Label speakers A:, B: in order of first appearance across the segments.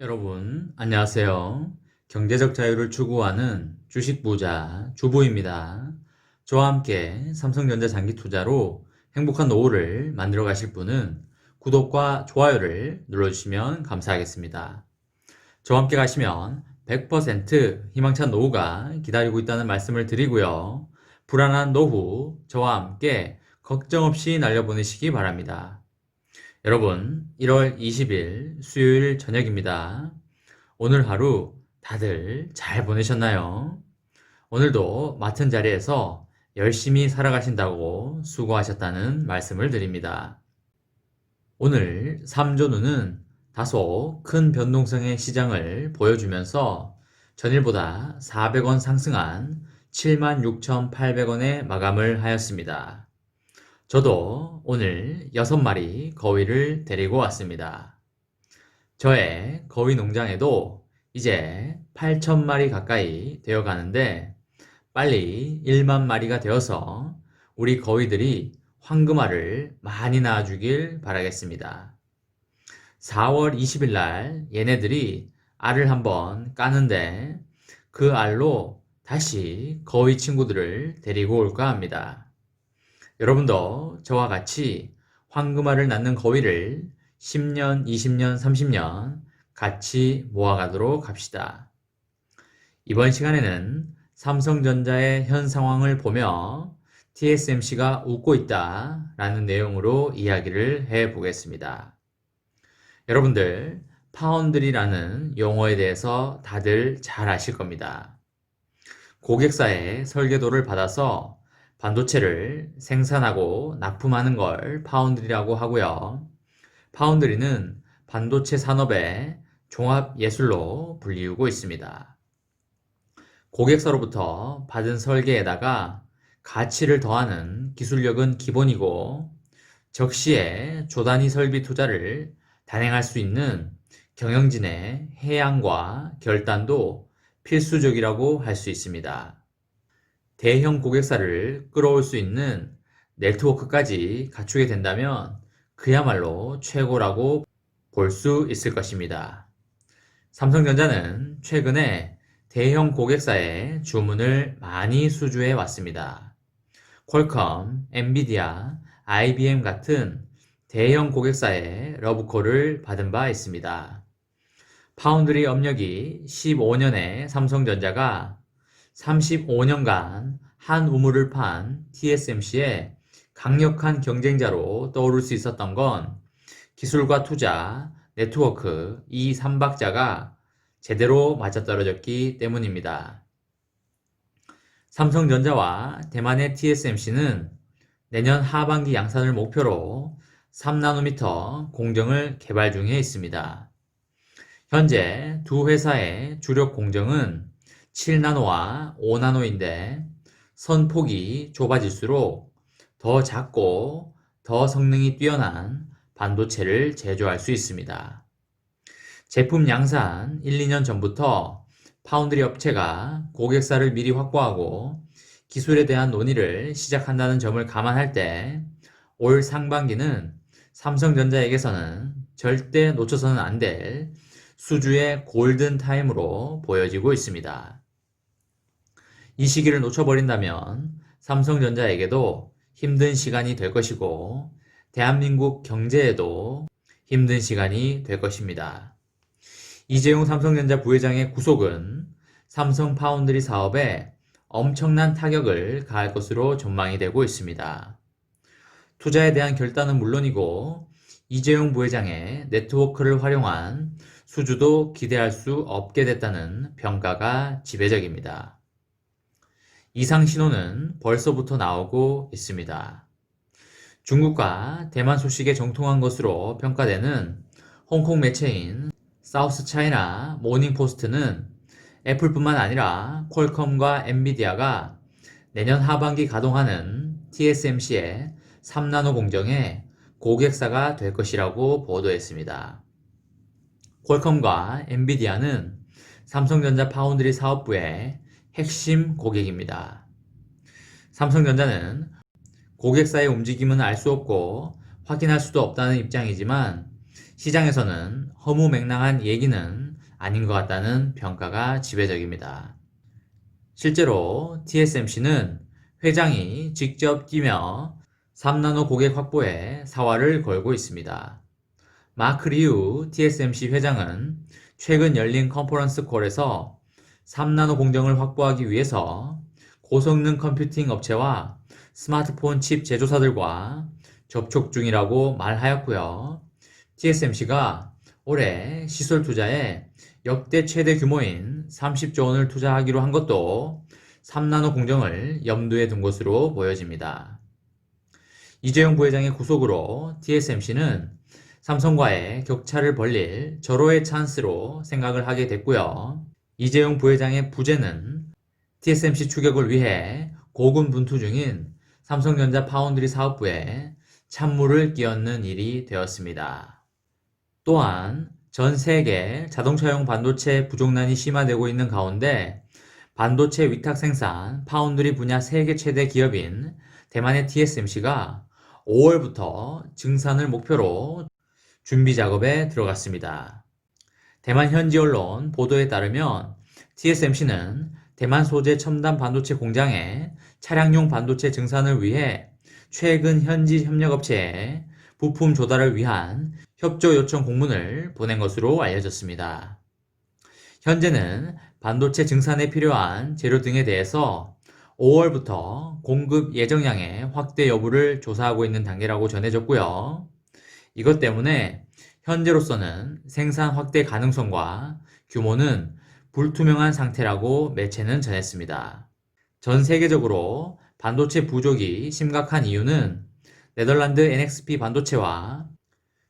A: 여러분, 안녕하세요. 경제적 자유를 추구하는 주식 부자 주부입니다. 저와 함께 삼성전자 장기 투자로 행복한 노후를 만들어 가실 분은 구독과 좋아요를 눌러주시면 감사하겠습니다. 저와 함께 가시면 100% 희망찬 노후가 기다리고 있다는 말씀을 드리고요. 불안한 노후, 저와 함께 걱정 없이 날려보내시기 바랍니다. 여러분, 1월 20일 수요일 저녁입니다. 오늘 하루 다들 잘 보내셨나요? 오늘도 맡은 자리에서 열심히 살아가신다고 수고하셨다는 말씀을 드립니다. 오늘 3조눈은 다소 큰 변동성의 시장을 보여주면서 전일보다 400원 상승한 76,800원에 마감을 하였습니다. 저도 오늘 6마리 거위를 데리고 왔습니다. 저의 거위 농장에도 이제 8,000마리 가까이 되어 가는데 빨리 1만 마리가 되어서 우리 거위들이 황금알을 많이 낳아주길 바라겠습니다. 4월 20일 날 얘네들이 알을 한번 까는데 그 알로 다시 거위 친구들을 데리고 올까 합니다. 여러분도 저와 같이 황금알을 낳는 거위를 10년, 20년, 30년 같이 모아가도록 합시다. 이번 시간에는 삼성전자의 현 상황을 보며 TSMC가 웃고 있다 라는 내용으로 이야기를 해 보겠습니다. 여러분들, 파운드리라는 용어에 대해서 다들 잘 아실 겁니다. 고객사의 설계도를 받아서 반도체를 생산하고 납품하는 걸 파운드리라고 하고요. 파운드리는 반도체 산업의 종합 예술로 불리우고 있습니다. 고객사로부터 받은 설계에다가 가치를 더하는 기술력은 기본이고 적시에 조단위 설비 투자를 단행할 수 있는 경영진의 해양과 결단도 필수적이라고 할 수 있습니다. 대형 고객사를 끌어올 수 있는 네트워크까지 갖추게 된다면 그야말로 최고라고 볼 수 있을 것입니다. 삼성전자는 최근에 대형 고객사의 주문을 많이 수주해 왔습니다. 퀄컴, 엔비디아, IBM 같은 대형 고객사의 러브콜을 받은 바 있습니다. 파운드리 업력이 15년의 삼성전자가 35년간 한 우물을 판 TSMC의 강력한 경쟁자로 떠오를 수 있었던 건 기술과 투자, 네트워크 이 3박자가 제대로 맞아떨어졌기 때문입니다. 삼성전자와 대만의 TSMC는 내년 하반기 양산을 목표로 3나노미터 공정을 개발 중에 있습니다. 현재 두 회사의 주력 공정은 7나노와 5나노인데 선폭이 좁아질수록 더 작고 더 성능이 뛰어난 반도체를 제조할 수 있습니다. 제품 양산 1, 2년 전부터 파운드리 업체가 고객사를 미리 확보하고 기술에 대한 논의를 시작한다는 점을 감안할 때 올 상반기는 삼성전자에게서는 절대 놓쳐서는 안 될 수주의 골든타임으로 보여지고 있습니다. 이 시기를 놓쳐버린다면 삼성전자에게도 힘든 시간이 될 것이고 대한민국 경제에도 힘든 시간이 될 것입니다. 이재용 삼성전자 부회장의 구속은 삼성 파운드리 사업에 엄청난 타격을 가할 것으로 전망이 되고 있습니다. 투자에 대한 결단은 물론이고 이재용 부회장의 네트워크를 활용한 수주도 기대할 수 없게 됐다는 평가가 지배적입니다. 이상 신호는 벌써부터 나오고 있습니다. 중국과 대만 소식에 정통한 것으로 평가되는 홍콩 매체인 사우스 차이나 모닝포스트는 애플뿐만 아니라 퀄컴과 엔비디아가 내년 하반기 가동하는 TSMC의 3나노 공정의 고객사가 될 것이라고 보도했습니다. 퀄컴과 엔비디아는 삼성전자 파운드리 사업부의 핵심 고객입니다. 삼성전자는 고객사의 움직임은 알 수 없고 확인할 수도 없다는 입장이지만 시장에서는 허무맹랑한 얘기는 아닌 것 같다는 평가가 지배적입니다. 실제로 TSMC는 회장이 직접 뛰며 3나노 고객 확보에 사활을 걸고 있습니다. 마크 리우 TSMC 회장은 최근 열린 컨퍼런스 콜에서 3나노 공정을 확보하기 위해서 고성능 컴퓨팅 업체와 스마트폰 칩 제조사들과 접촉 중이라고 말하였고요. TSMC가 올해 시설 투자에 역대 최대 규모인 30조 원을 투자하기로 한 것도 3나노 공정을 염두에 둔 것으로 보여집니다. 이재용 부회장의 구속으로 TSMC는 삼성과의 격차를 벌릴 절호의 찬스로 생각을 하게 됐고요. 이재용 부회장의 부재는 TSMC 추격을 위해 고군분투 중인 삼성전자 파운드리 사업부에 찬물을 끼얹는 일이 되었습니다. 또한 전 세계 자동차용 반도체 부족난이 심화되고 있는 가운데 반도체 위탁 생산 파운드리 분야 세계 최대 기업인 대만의 TSMC가 5월부터 증산을 목표로 준비 작업에 들어갔습니다. 대만 현지 언론 보도에 따르면 TSMC는 대만 소재 첨단 반도체 공장에 차량용 반도체 증산을 위해 최근 현지 협력업체에 부품 조달을 위한 협조 요청 공문을 보낸 것으로 알려졌습니다. 현재는 반도체 증산에 필요한 재료 등에 대해서 5월부터 공급 예정량의 확대 여부를 조사하고 있는 단계라고 전해졌고요. 이것 때문에 현재로서는 생산 확대 가능성과 규모는 불투명한 상태라고 매체는 전했습니다. 전 세계적으로 반도체 부족이 심각한 이유는 네덜란드 NXP 반도체와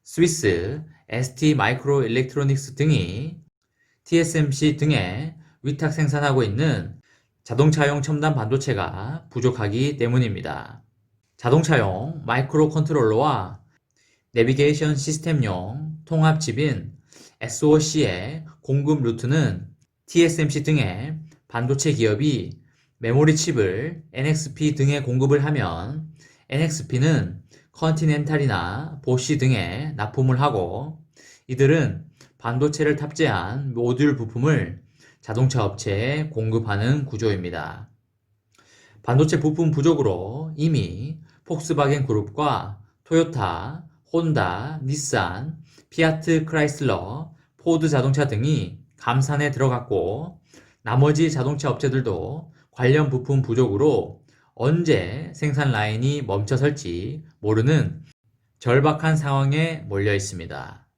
A: 스위스 ST 마이크로 일렉트로닉스 등이 TSMC 등에 위탁 생산하고 있는 자동차용 첨단 반도체가 부족하기 때문입니다. 자동차용 마이크로 컨트롤러와 내비게이션 시스템용 통합칩인 SoC의 공급 루트는 TSMC 등의 반도체 기업이 메모리 칩을 NXP 등에 공급을 하면 NXP는 컨티넨탈이나 보쉬 등에 납품을 하고 이들은 반도체를 탑재한 모듈 부품을 자동차 업체에 공급하는 구조입니다. 반도체 부품 부족으로 이미 폭스바겐 그룹과 토요타, 혼다, 닛산, 피아트 크라이슬러, 포드 자동차 등이 감산에 들어갔고 나머지 자동차 업체들도 관련 부품 부족으로 언제 생산 라인이 멈춰설지 모르는 절박한 상황에 몰려 있습니다.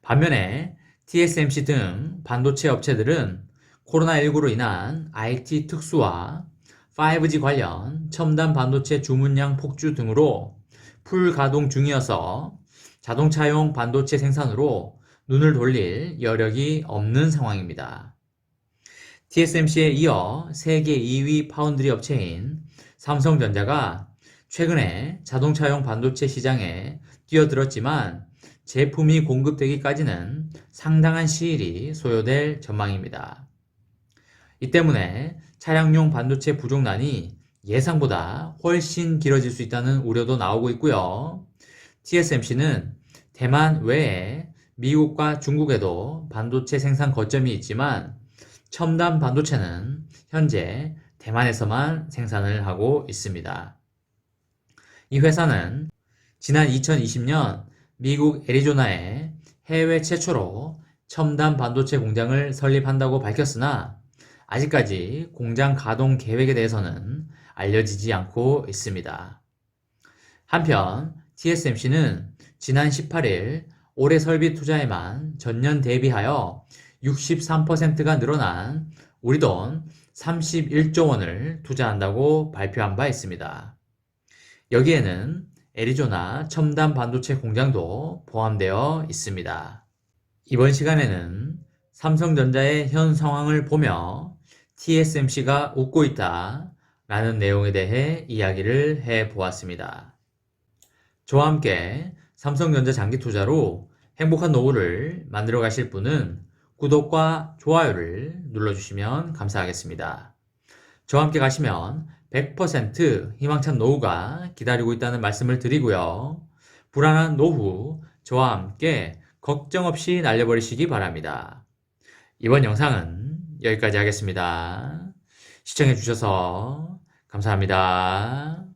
A: 반면에 TSMC 등 반도체 업체들은 코로나19로 인한 IT 특수화, 5G 관련 첨단 반도체 주문량 폭주 등으로 풀 가동 중이어서 자동차용 반도체 생산으로 눈을 돌릴 여력이 없는 상황입니다. TSMC에 이어 세계 2위 파운드리 업체인 삼성전자가 최근에 자동차용 반도체 시장에 뛰어들었지만 제품이 공급되기까지는 상당한 시일이 소요될 전망입니다. 이 때문에 차량용 반도체 부족난이 예상보다 훨씬 길어질 수 있다는 우려도 나오고 있고요. TSMC는 대만 외에 미국과 중국에도 반도체 생산 거점이 있지만 첨단 반도체는 현재 대만에서만 생산을 하고 있습니다. 이 회사는 지난 2020년 미국 애리조나에 해외 최초로 첨단 반도체 공장을 설립한다고 밝혔으나 아직까지 공장 가동 계획에 대해서는 알려지지 않고 있습니다. 한편 TSMC는 지난 18일 올해 설비 투자에만 전년 대비하여 63%가 늘어난 우리 돈 31조 원을 투자한다고 발표한 바 있습니다. 여기에는 애리조나 첨단 반도체 공장도 포함되어 있습니다. 이번 시간에는 삼성전자의 현 상황을 보며 TSMC가 웃고 있다 라는 내용에 대해 이야기를 해 보았습니다. 저와 함께 삼성전자 장기 투자로 행복한 노후를 만들어 가실 분은 구독과 좋아요를 눌러주시면 감사하겠습니다. 저와 함께 가시면 100% 희망찬 노후가 기다리고 있다는 말씀을 드리고요. 불안한 노후 저와 함께 걱정 없이 날려버리시기 바랍니다. 이번 영상은 여기까지 하겠습니다. 시청해주셔서 감사합니다.